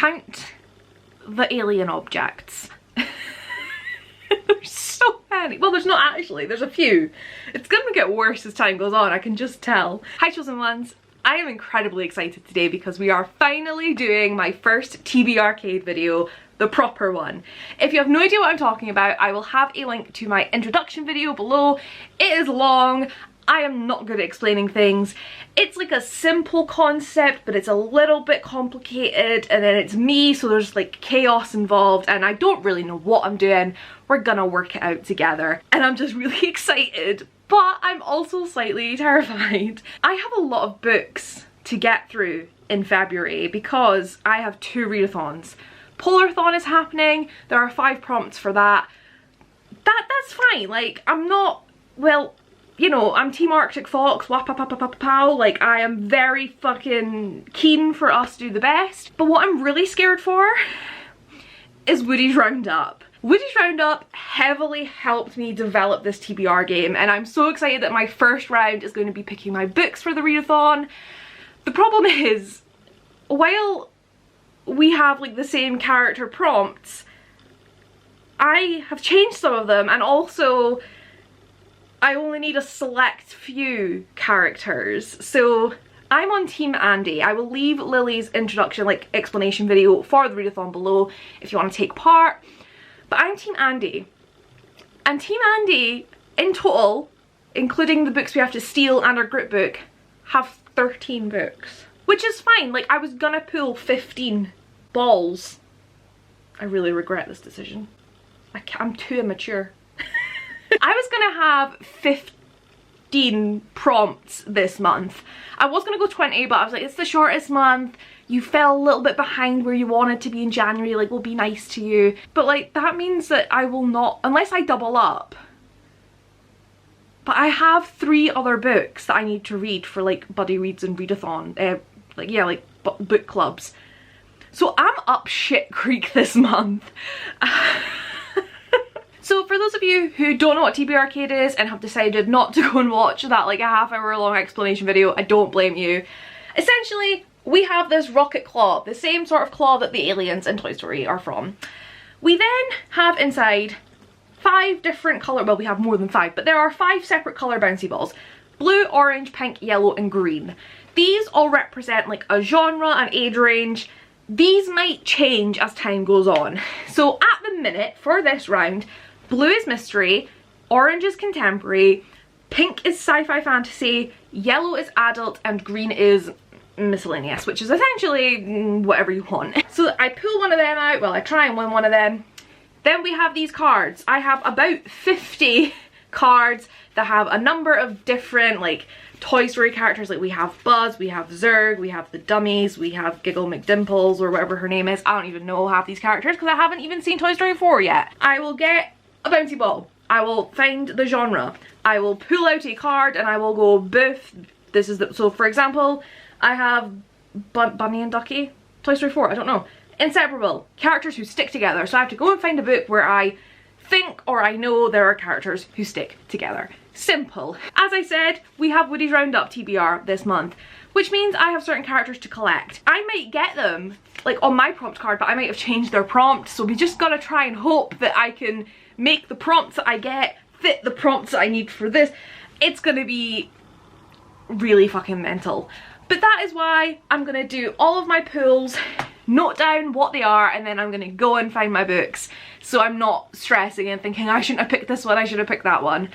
count the alien objects. There's so many. Well, there's not actually, there's a few. It's gonna get worse as time goes on, I can just tell. Hi chosen ones, I am incredibly excited today because we are finally doing my first TBRCADE video, the proper one. If you have no idea what I'm talking about, I will have a link to my introduction video below. It is long. I am not good at explaining things. It's like a simple concept, but it's a little bit complicated, and then it's me, so there's like chaos involved, and I don't really know what I'm doing. We're gonna work it out together, and I'm just really excited, but I'm also slightly terrified. I have a lot of books to get through in February because I have 2 readathons. Polarthon is happening, there are 5 prompts for that. That's fine, like I'm not, well, you know, I'm Team Arctic Fox, wap-a-pa-pa-pa-pow, like I am very fucking keen for us to do the best. But what I'm really scared for is Woody's Roundup. Woody's Roundup heavily helped me develop this TBR game, and I'm so excited that my first round is going to be picking my books for the readathon. The problem is, while we have like the same character prompts, I have changed some of them, and also I only need a select few characters. So I'm on Team Andy. I will leave Lily's introduction, like explanation video for the readathon below if you want to take part. But I'm Team Andy. And Team Andy, in total, including the books we have to steal and our group book, have 13 books. Which is fine, like I was gonna pull 15 balls. I really regret this decision. I'm too immature. I was gonna have 15 prompts this month. I was gonna go 20, but I was like, it's the shortest month. You fell a little bit behind where you wanted to be in January, like we'll be nice to you. But like that means that I will not, unless I double up. But I have 3 other books that I need to read for like buddy reads and readathon, like book clubs. So I'm up shit creek this month. So for those of you who don't know what TBRCADE is and have decided not to go and watch that like a half-hour long explanation video, I don't blame you. Essentially, we have this rocket claw, the same sort of claw that the aliens in Toy Story are from. We then have inside 5 different colour, well we have more than 5, but there are 5 separate colour bouncy balls. Blue, orange, pink, yellow and green. These all represent like a genre, an age range. These might change as time goes on. So at the minute, for this round, blue is mystery, orange is contemporary, pink is sci-fi fantasy, yellow is adult, and green is miscellaneous, which is essentially whatever you want. So I pull one of them out, well I try and win one of them. Then we have these cards. I have about 50 cards that have a number of different like Toy Story characters. Like we have Buzz, we have Zurg, we have the dummies, we have Giggle McDimples or whatever her name is. I don't even know half these characters because I haven't even seen Toy Story 4 yet. I will get a bouncy ball. I will find the genre. I will pull out a card and I will go boof. This is the, so for example, I have Bunny and Ducky, Toy Story 4, I don't know. Inseparable, characters who stick together. So I have to go and find a book where I think or I know there are characters who stick together. Simple. As I said, we have Woody's Roundup TBR this month, which means I have certain characters to collect. I might get them like on my prompt card, but I might have changed their prompt, so we just gotta try and hope that I can make the prompts that I get fit the prompts that I need for this. It's gonna be really fucking mental. But that is why I'm gonna do all of my pulls, note down what they are, and then I'm gonna go and find my books. So I'm not stressing and thinking I shouldn't have picked this one, I should have picked that one.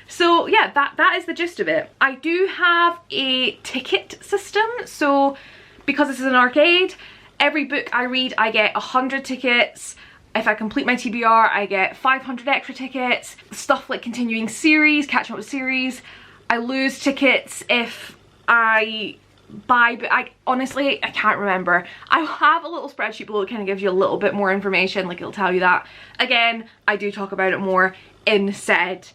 So yeah, that is the gist of it. I do have a ticket system, so because this is an arcade, every book I read I get 100 tickets. If I complete my TBR, I get 500 extra tickets. Stuff like continuing series, catching up with series. I lose tickets if I buy, but honestly, I can't remember. I have a little spreadsheet below that kind of gives you a little bit more information, like it'll tell you that. Again, I do talk about it more in said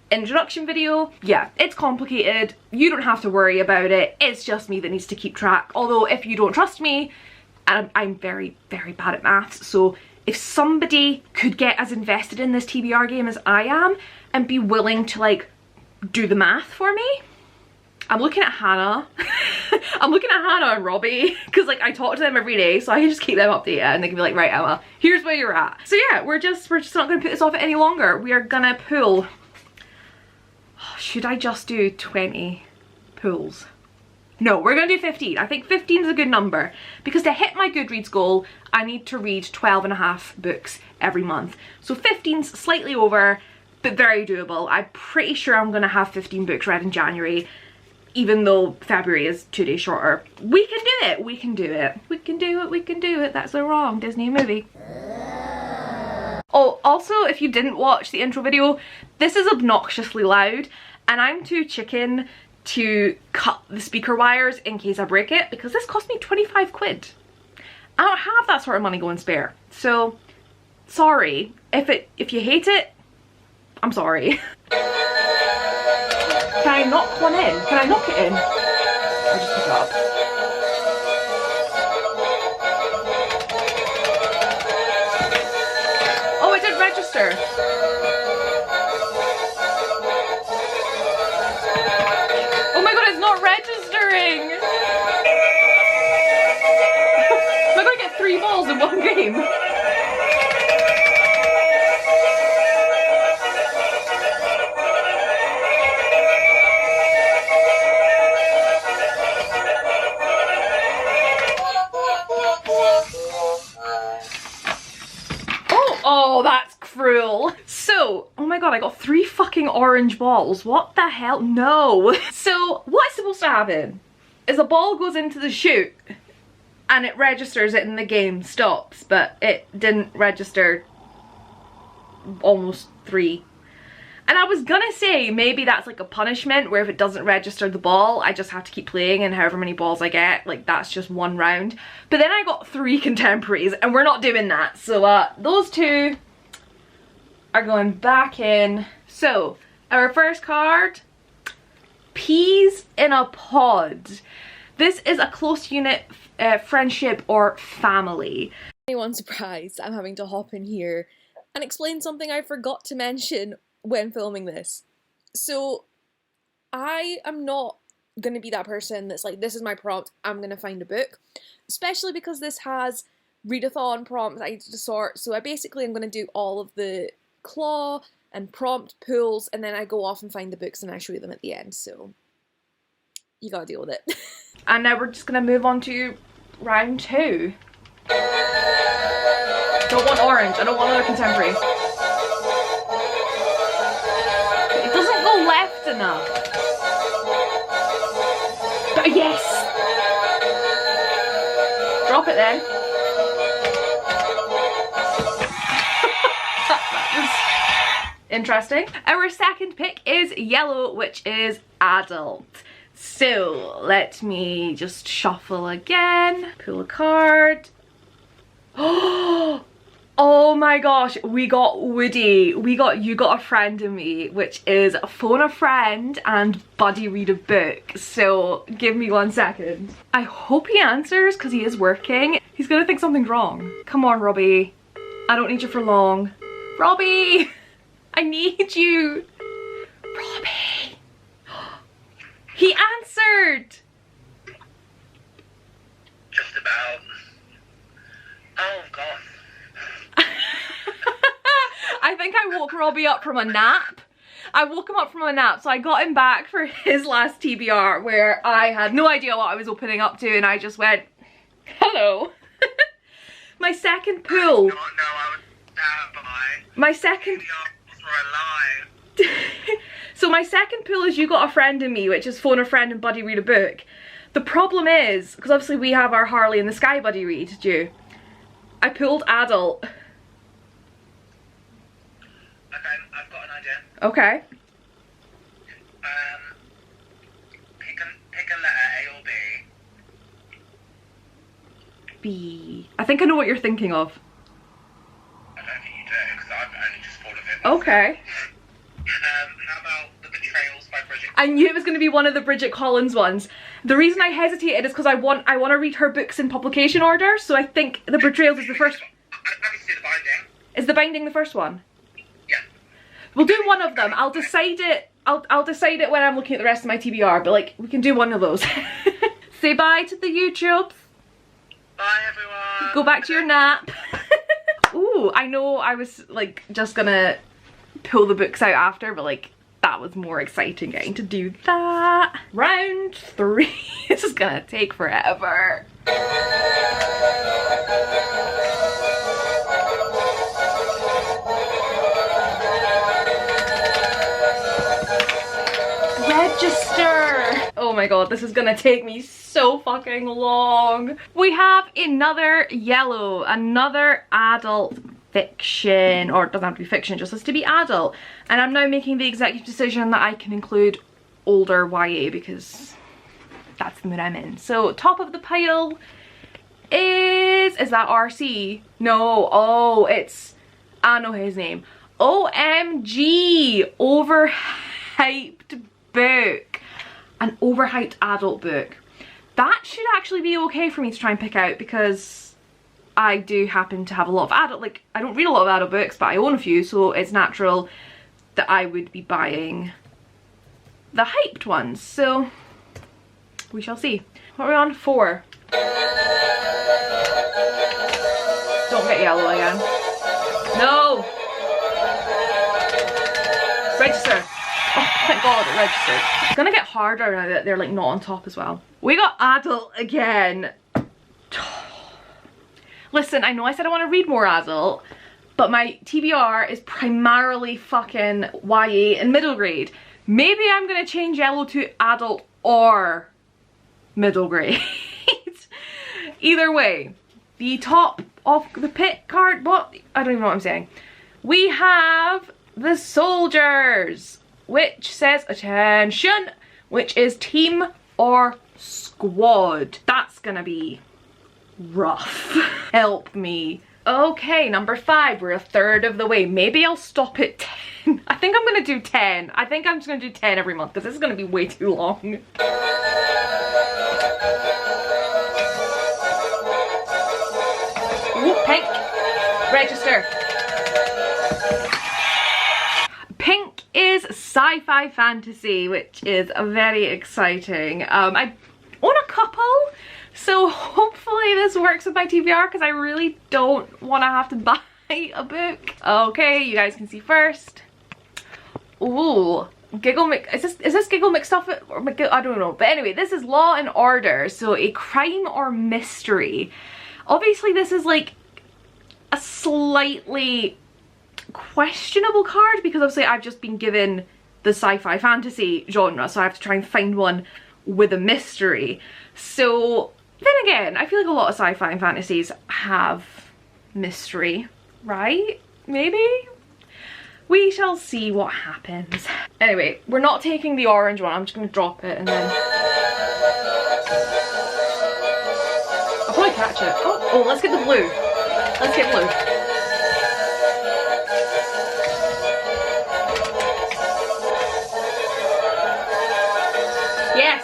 introduction video. Yeah, it's complicated. You don't have to worry about it. It's just me that needs to keep track. Although if you don't trust me, and I'm very, very bad at maths, so if somebody could get as invested in this TBR game as I am and be willing to like do the math for me, I'm looking at Hannah. I'm looking at Hannah and Robbie because like I talk to them every day, so I can just keep them updated and they can be like, right Emma, here's where you're at. So yeah, we're just not gonna put this off any longer. We are gonna pull, should I just do 20 pulls? No, we're gonna do 15. I think 15 is a good number because to hit my Goodreads goal, I need to read 12.5 books every month. So 15's slightly over, but very doable. I'm pretty sure I'm gonna have 15 books read in January, even though February is 2 days shorter. We can do it, we can do it. We can do it, we can do it. That's the wrong Disney movie. Oh, also, if you didn't watch the intro video, this is obnoxiously loud and I'm too chicken to cut the speaker wires in case I break it because this cost me 25 quid. I don't have that sort of money going spare. So, sorry. If you hate it, I'm sorry. Can I knock one in? Can I knock it in? I'll just pick it up. Oh, it did register. Oh my god, it's not registering! Am I gonna get 3 balls in one game? Oh, that's cruel. So, oh my god, I got 3 fucking orange balls. What the hell? No. So, what's supposed to happen is a ball goes into the chute and it registers it and the game stops, but it didn't register almost 3. And I was gonna say maybe that's like a punishment where if it doesn't register the ball, I just have to keep playing and however many balls I get, like that's just 1 round. But then I got 3 contemporaries and we're not doing that. So those 2 are going back in. So our first card, Peas in a Pod. This is a close unit friendship or family. Anyone surprised I'm having to hop in here and explain something I forgot to mention when filming this. So I am not going to be that person that's like, this is my prompt, I'm going to find a book. Especially because this has readathon prompts I need to sort. So I basically am going to do all of the claw and prompt pulls and then I go off and find the books and I show you them at the end. So you gotta deal with it. And now we're just going to move on to round 2. Don't want orange, I don't want another contemporary. Left enough. Yes! Drop it then. That was interesting. Our second pick is yellow, which is adult. So let me just shuffle again. Pull a card. Oh my gosh, we got Woody. You got a friend in me, which is phone a friend and buddy read a book. So give me 1 second. I hope he answers because he is working. He's gonna think something's wrong. Come on, Robbie. I don't need you for long. Robbie, I need you. Robbie. He answered. Just about. Oh god. I think I woke Robbie up from a nap. I woke him up from a nap, so I got him back for his last TBR where I had no idea what I was opening up to and I just went, hello. My second pull. No, I was by. My second. TBRs were alive. So my second pull is you got a friend in me, which is phone a friend and buddy read a book. The problem is, because obviously we have our Harley in the Sky buddy read due. I pulled adult. Okay, I've got an idea. Okay. Pick a letter, A or B. B. I think I know what you're thinking of. I don't think you do, because I've only just thought of it. Okay. How about The Betrayals by Bridget? I knew it was going to be one of the Bridget Collins ones. The reason I hesitated is because I want to read her books in publication order, so I think The Betrayals is the first. Let me see The Binding. Is The Binding the first one? Yeah. We'll do one of them. I'll decide I'll decide it when I'm looking at the rest of my TBR, but like we can do one of those. Say bye to the YouTubes. Bye everyone. Go back to your nap. Ooh, I know I was like just gonna pull the books out after, but like that was more exciting getting to do that. Round 3. This is gonna take forever. Register. Oh my god, this is gonna take me so fucking long. We have another yellow, another adult fiction, or it doesn't have to be fiction, it just has to be adult. And I'm now making the executive decision that I can include older YA because that's the mood I'm in. So top of the pile is that RC? No, oh, it's, I know his name. OMG, overhyped book. An overhyped adult book. That should actually be okay for me to try and pick out because I do happen to have a lot of adult, like I don't read a lot of adult books, but I own a few, so it's natural that I would be buying the hyped ones. So we shall see. What are we on? 4. Don't get yellow again. No! Register. Oh, thank god it registered. It's gonna get harder now that they're like not on top as well. We got adult again. Listen, I know I said I want to read more adult, but my TBR is primarily fucking YA and middle grade. Maybe I'm gonna change yellow to adult or middle grade. Either way, the top of the pick card, what? I don't even know what I'm saying. We have the soldiers, which says attention, which is team or squad. That's gonna be rough. Help me. Okay, number 5, we're a third of the way. Maybe I'll stop at 10. I think I'm gonna do 10. I think I'm just gonna do 10 every month because this is gonna be way too long. Ooh, pink. Register. Pink is sci-fi fantasy, which is very exciting. I own a couple, so hopefully this works with my TBR because I really don't want to have to buy a book. Okay, you guys can see first. Ooh, giggle mix. Is this giggle mixed up? Or I don't know. But anyway, this is Law and Order, so a crime or mystery. Obviously, this is like a slightly questionable card because obviously I've just been given the sci-fi fantasy genre, so I have to try and find one with a mystery. So then again, I feel like a lot of sci-fi and fantasies have mystery, right? Maybe? We shall see what happens. Anyway, we're not taking the orange one. I'm just going to drop it and then I'll probably catch it. Oh, let's get the blue. Let's get blue. Yes!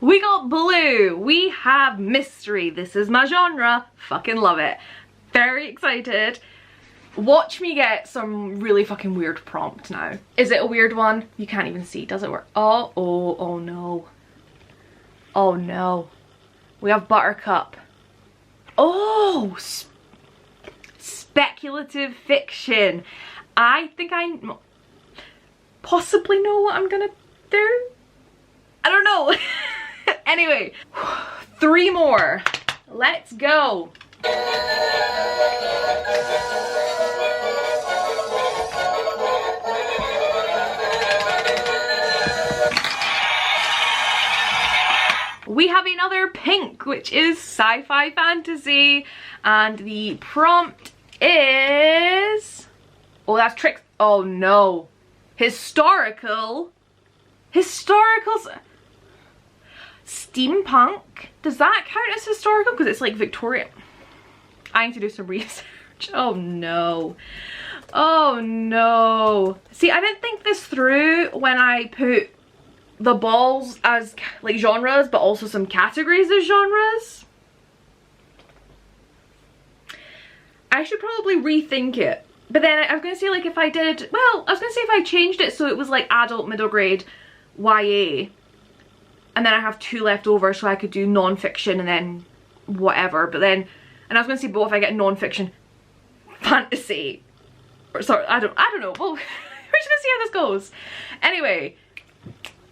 We got blue. We have mystery. This is my genre. Fucking love it. Very excited. Watch me get some really fucking weird prompt now. Is it a weird one? You can't even see. Does it work? Oh no. Oh no. We have Buttercup. Oh! Speculative fiction. I think I possibly know what I'm gonna do. I don't know. Anyway, 3 more. Let's go. We have another pink, which is sci-fi fantasy, and the prompt is, oh, that's tricks. Oh no, historical steampunk. Does that count as historical? Because it's like Victorian. I need to do some research. Oh no. Oh no. See, I didn't think this through when I put the balls as like genres, but also some categories as genres. I should probably rethink it. But then I was gonna say, like, if I did, well, I was gonna say if I changed it so it was like adult, middle grade, YA, and then I have 2 left over, so I could do non-fiction and then whatever. But then, and I was gonna say, but if I get non-fiction fantasy, or sorry, I don't know. Well, we're just gonna see how this goes. Anyway,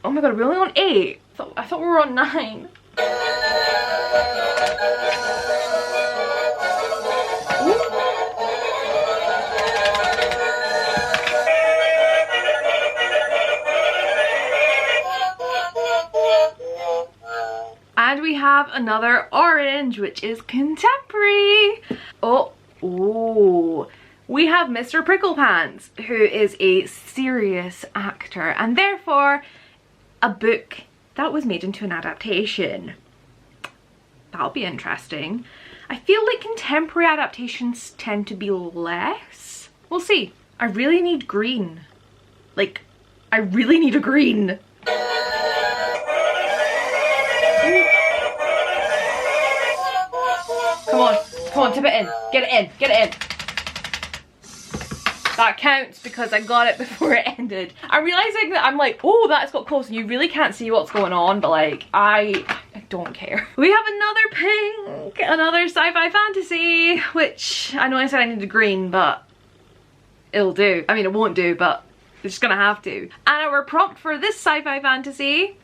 oh my god, we're only on 8. I thought we were on 9. And we have another orange, which is contemporary. Oh, we have Mr. Pricklepants, who is a serious actor, and therefore a book that was made into an adaptation. That'll be interesting. I feel like contemporary adaptations tend to be less. We'll see. I really need green. Like, I really need a green. Come on, tip it in. Get it in, get it in. That counts because I got it before it ended. I'm realizing that I'm like, oh, that's got close, and you really can't see what's going on, but like, I don't care. We have another pink, another sci-fi fantasy, which I know I said I needed green, but it'll do. I mean, it won't do, but it's just gonna have to. And our prompt for this sci-fi fantasy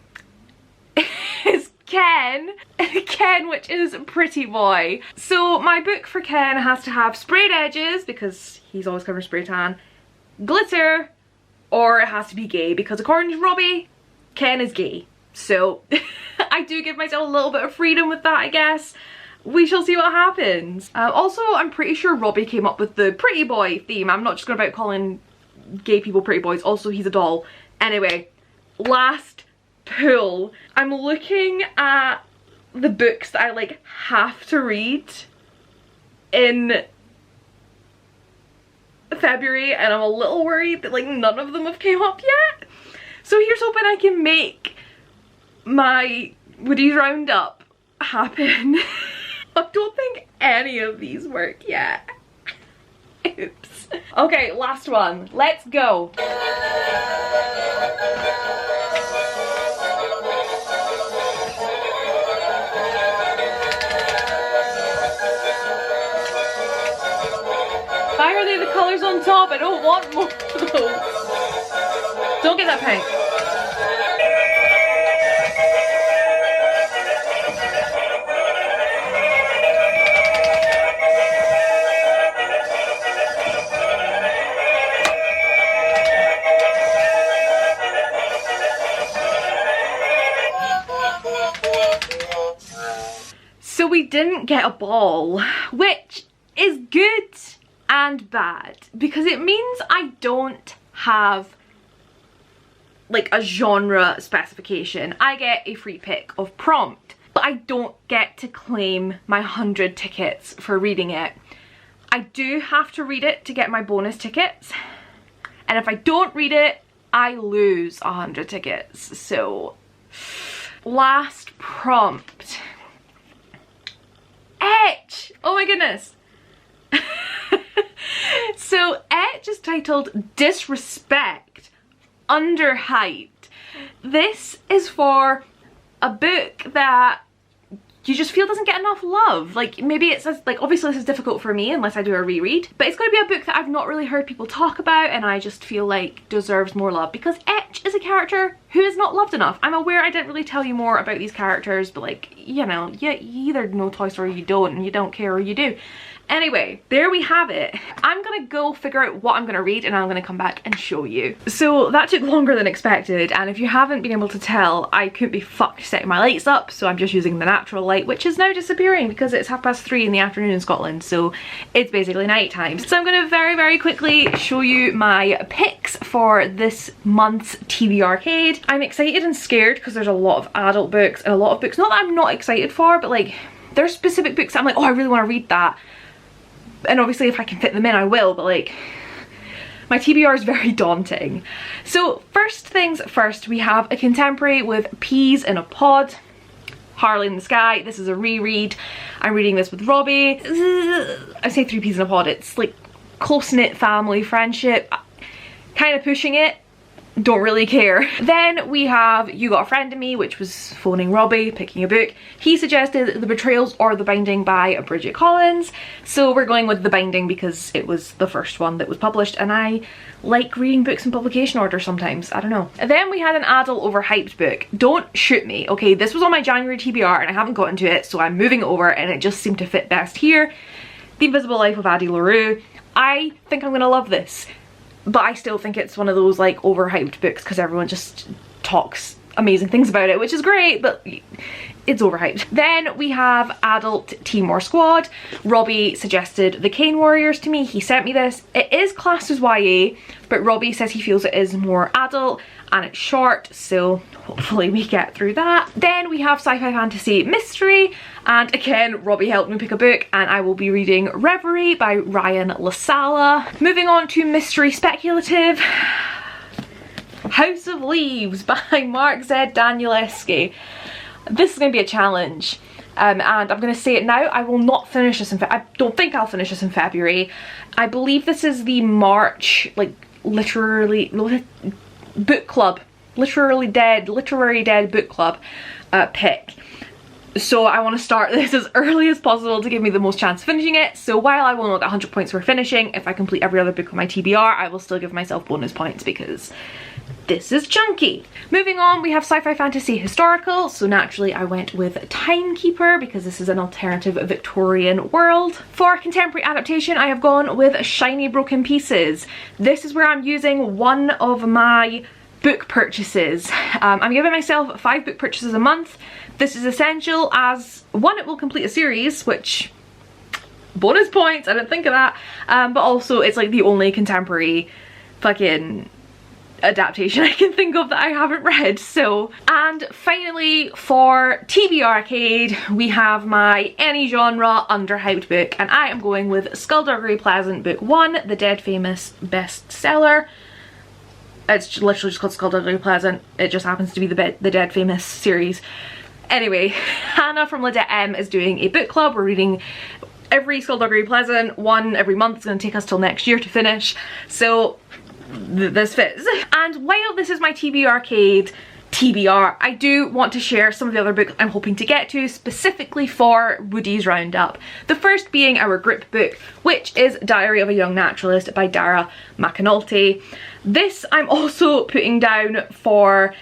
is Ken, which is Pretty Boy. So my book for Ken has to have sprayed edges because he's always covered in spray tan, glitter, or it has to be gay because according to Robbie, Ken is gay. So I do give myself a little bit of freedom with that, I guess. We shall see what happens. Also, I'm pretty sure Robbie came up with the Pretty Boy theme. I'm not just going about calling gay people pretty boys. Also, he's a doll. Anyway, last pull. I'm looking at the books that I like have to read in February, and I'm a little worried that like none of them have came up yet. So here's hoping I can make my Woody's Roundup happen. I don't think any of these work yet. Oops. Okay, last one. Let's go. Why are they the colours on top? I don't want more of those. Don't get that pink. So we didn't get a ball, which is good and bad because it means I don't have like a genre specification. I get a free pick of prompt, but I don't get to claim my 100 tickets for reading it. I do have to read it to get my bonus tickets, and if I don't read it, I lose 100 tickets. So last prompt. Etch! Oh my goodness. So Etch is titled Disrespect, Underhyped. This is for a book that you just feel doesn't get enough love. Like, maybe it's like, obviously this is difficult for me unless I do a reread, but it's going to be a book that I've not really heard people talk about and I just feel like deserves more love because Etch is a character who is not loved enough. I'm aware I didn't really tell you more about these characters, but like, you know, you either know Toy Story or you don't, and you don't care or you do. Anyway, there we have it. I'm gonna go figure out what I'm gonna read and I'm gonna come back and show you. So that took longer than expected, and if you haven't been able to tell, I couldn't be fucked setting my lights up, so I'm just using the natural light, which is now disappearing because it's 3:30 in the afternoon in Scotland, so it's basically night time. So I'm gonna very, very quickly show you my picks for this month's TBRCADE. I'm excited and scared because there's a lot of adult books and a lot of books, not that I'm not excited for, but like, there's specific books that I'm like, oh, I really want to read that. And obviously if I can fit them in I will, but like My TBR is very daunting. So first things first, we have a contemporary with Peas in a Pod, Harley in the Sky. This is a reread. I'm reading this with Robbie. I say 3 peas in a pod, it's like close-knit family friendship. Kind of pushing it. Don't really care. Then we have You Got a Friend in Me, which was phoning Robbie, picking a book. He suggested The Betrayals or The Binding by Bridget Collins. So we're going with The Binding because it was the first one that was published, and I like reading books in publication order sometimes. I don't know. And then we had an adult overhyped book. Don't shoot me, okay? This was on my January TBR and I haven't gotten to it, so I'm moving it over and it just seemed to fit best here. The Invisible Life of Addie LaRue. I think I'm gonna love this. But I still think it's one of those like overhyped books because everyone just talks amazing things about it, which is great, but it's overhyped. Then we have Adult Team or Squad. Robbie suggested The Cane Warriors to me. He sent me this. It is classed as YA, but Robbie says he feels it is more adult and it's short, so hopefully we get through that. Then we have Sci-Fi Fantasy Mystery, and again Robbie helped me pick a book, and I will be reading Reverie by Ryan LaSala. Moving on to Mystery Speculative, House of Leaves by Mark Z. Danielewski. This is going to be a challenge, and I'm going to say it now, I will not finish this in I don't think I'll finish this in February. I believe this is the March, like, book club, literary dead book club pick. So I want to start this as early as possible to give me the most chance of finishing it. So while I will not get 100 points for finishing, if I complete every other book on my TBR, I will still give myself bonus points because this is chunky. Moving on, we have Sci-Fi Fantasy Historical. So naturally I went with Timekeeper because this is an alternative Victorian world. For contemporary adaptation, I have gone with Shiny Broken Pieces. This is where I'm using one of my book purchases. I'm giving myself 5 book purchases a month. This is essential as, one, it will complete a series, which, bonus points, I didn't think of that, but also it's like the only contemporary fucking adaptation I can think of that I haven't read, so. And finally, for TBRCADE, we have my any genre underhyped book, and I am going with Skullduggery Pleasant Book 1, the dead famous bestseller. It's literally just called Skullduggery Pleasant. It just happens to be the dead famous series. Anyway, Hannah from Lydia M is doing a book club. We're reading every Skullduggery Pleasant, one every month. It's going to take us till next year to finish. So this fits. And while this is my TBRCADE TBR, I do want to share some of the other books I'm hoping to get to, specifically for Woody's Roundup. The first being our group book, which is Diary of a Young Naturalist by Dara McAnulty. This I'm also putting down for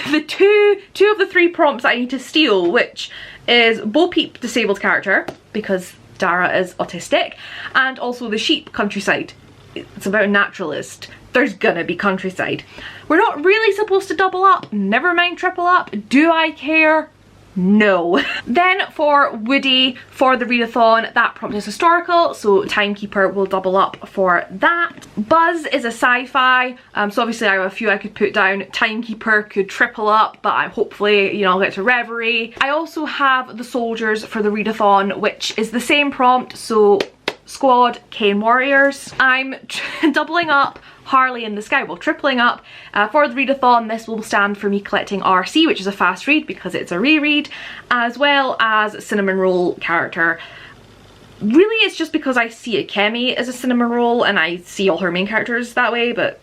the two of the 3 prompts I need to steal, which is Bo Peep, disabled character, because Dara is autistic, and also the sheep countryside. It's about a naturalist. There's gonna be countryside. We're not really supposed to double up, never mind triple up. Do I care? No. Then for Woody, for the readathon, that prompt is historical, so Timekeeper will double up for that. Buzz is a sci-fi, so obviously I have a few I could put down. Timekeeper could triple up, but hopefully, you know, I'll get to Reverie. I also have The Soldiers for the readathon, which is the same prompt, so Squad, Cane Warriors. I'm doubling up Harley in the Sky, well, tripling up. For the readathon, this will stand for me collecting RC, which is a fast read because it's a reread, as well as Cinnamon Roll character. Really, it's just because I see Akemi as a Cinnamon Roll and I see all her main characters that way, but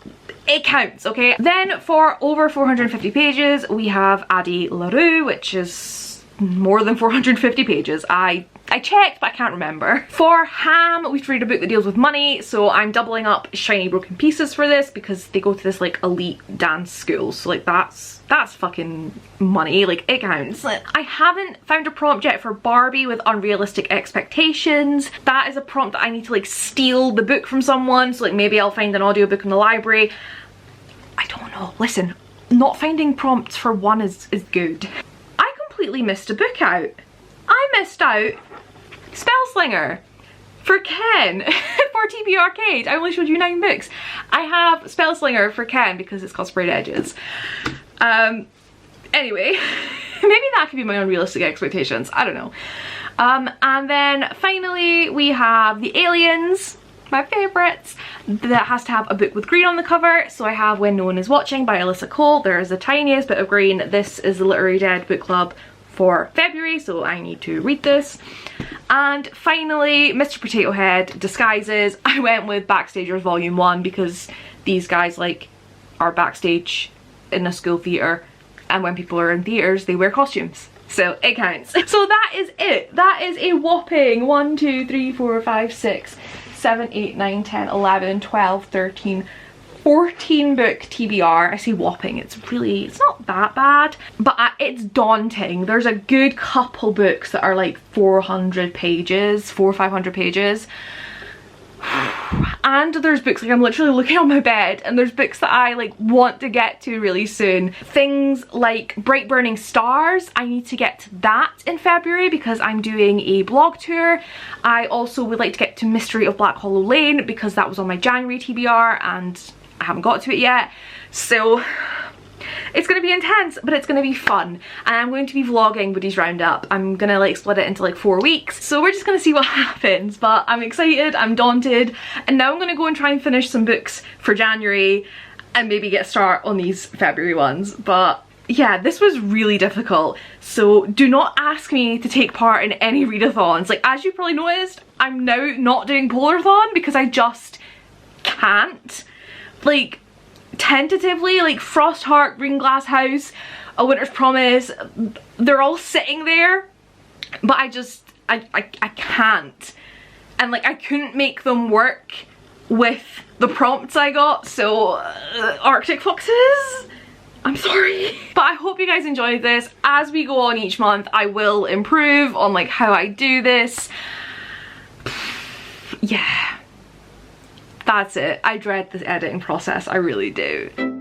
it counts, okay? Then for over 450 pages, we have Addie LaRue, which is more than 450 pages. I checked, but I can't remember. For Ham, we have to read a book that deals with money, so I'm doubling up Shiny Broken Pieces for this because they go to this like elite dance school, so like that's fucking money, like it counts. I haven't found a prompt yet for Barbie with Unrealistic Expectations. That is a prompt that I need to like steal the book from someone, so like maybe I'll find an audiobook in the library. I don't know. Listen, not finding prompts for one is good. I completely missed a book out. I missed out Spellslinger for Ken for TBRCADE. I only showed you 9 books. I have Spellslinger for Ken because it's called Sprayed Edges. Anyway, maybe that could be my Unrealistic Expectations. I don't know. And then finally we have The Aliens my favourites, that has to have a book with green on the cover. So I have When No One Is Watching by Alyssa Cole. There is the tiniest bit of green. This is the Literary Dead book club for February, so I need to read this. And finally, Mr. Potato Head Disguises. I went with Backstagers Volume 1 because these guys like are backstage in a school theatre, and when people are in theatres they wear costumes, so it counts. So that is it. That is a whopping 1, 2, 3, 4, 5, 6, 7, 8, 9, 10, 11, 12, 13, 14 book TBR. I say whopping, it's not that bad, but it's daunting. There's a good couple books that are like 400 pages, 400 or 500 pages. And there's books, like I'm literally looking on my bed, and there's books that I like want to get to really soon. Things like Bright Burning Stars, I need to get to that in February because I'm doing a blog tour. I also would like to get to Mystery of Black Hollow Lane because that was on my January TBR and I haven't got to it yet. So it's going to be intense, but it's going to be fun. And I'm going to be vlogging Woody's Roundup. I'm going to like split it into like 4 weeks. So we're just going to see what happens. But I'm excited, I'm daunted. And now I'm going to go and try and finish some books for January and maybe get a start on these February ones. But yeah, this was really difficult. So do not ask me to take part in any readathons. Like, as you probably noticed, I'm now not doing Polarthon because I just can't. Like, tentatively, like Frostheart, Green Glass House, A Winter's Promise, they're all sitting there, but I can't. And like I couldn't make them work with the prompts I got, so Arctic Foxes, I'm sorry. But I hope you guys enjoyed this. As we go on each month, I will improve on like how I do this. Yeah. That's it. I dread this editing process, I really do.